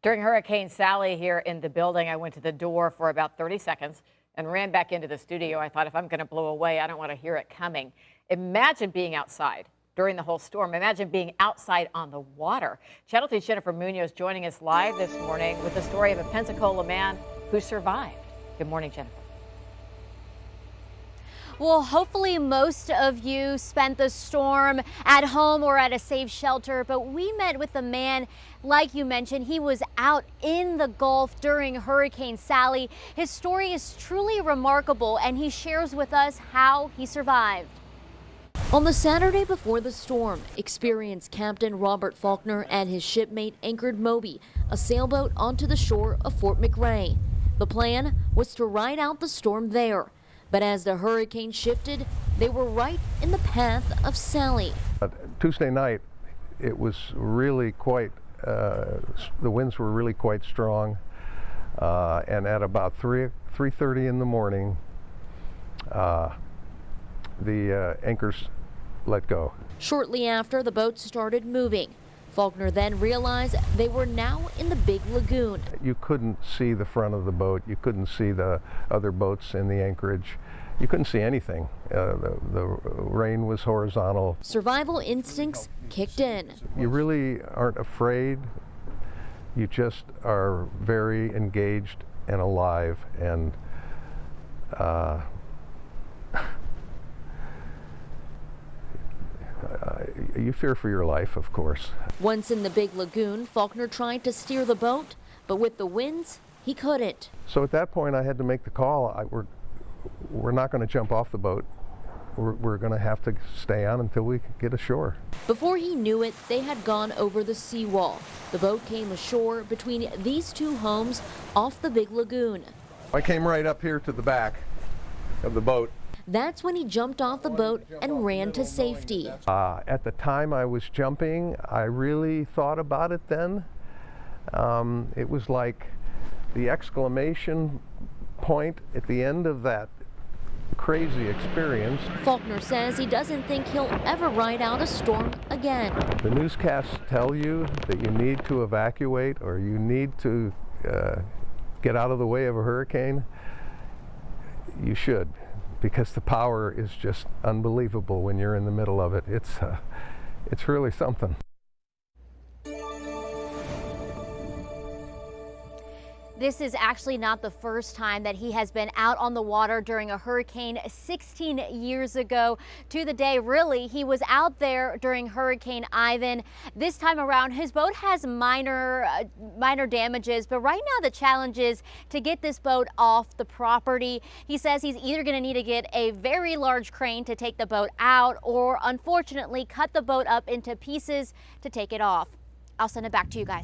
During Hurricane Sally here in the building, I went to the door for about 30 seconds and ran back into the studio. I thought, if I'm going to blow away, I don't want to hear it coming. Imagine being outside during the whole storm. Imagine being outside on the water. Channel 2's Jennifer Munoz joining us live this morning with the story of a Pensacola man who survived. Good morning, Jennifer. Well, hopefully most of you spent the storm at home or at a safe shelter, but we met with a man, like you mentioned, he was out in the Gulf during Hurricane Sally. His story is truly remarkable, and he shares with us how he survived. On the Saturday before the storm, experienced Captain Robert Faulkner and his shipmate anchored Moby, a sailboat, onto the shore of Fort McRae. The plan was to ride out the storm there. But as the hurricane shifted, they were right in the path of Sally. Tuesday night, it was really quite, the winds were really quite strong. And at about 3:30 in the morning, the anchors let go. Shortly after, the boat started moving. Faulkner then realized they were now in the big lagoon. You couldn't see the front of the boat. You couldn't see the other boats in the anchorage. You couldn't see anything. The rain was horizontal. Survival instincts kicked in. You really aren't afraid. You just are very engaged and alive, and you fear for your life, of course. Once in the big lagoon, Faulkner tried to steer the boat, but with the winds, he couldn't. So at that point, I had to make the call. We're not going to jump off the boat. We're going to have to stay on until we get ashore. Before he knew it, they had gone over the seawall. The boat came ashore between these two homes off the big lagoon. I came right up here to the back of the boat. That's when he jumped off the boat and ran to safety. At the time I was jumping, I really thought about it then. It was like the exclamation point at the end of that crazy experience. Faulkner says he doesn't think he'll ever ride out a storm again. The newscasts tell you that you need to evacuate or you need to get out of the way of a hurricane. You should, because the power is just unbelievable when you're in the middle of it. It's really something. This is actually not the first time that he has been out on the water during a hurricane 16 years ago to the day. Really, he was out there during Hurricane Ivan. This time around, his boat has minor damages, but right now the challenge is to get this boat off the property. He says he's either going to need to get a very large crane to take the boat out, or unfortunately cut the boat up into pieces to take it off. I'll send it back to you guys.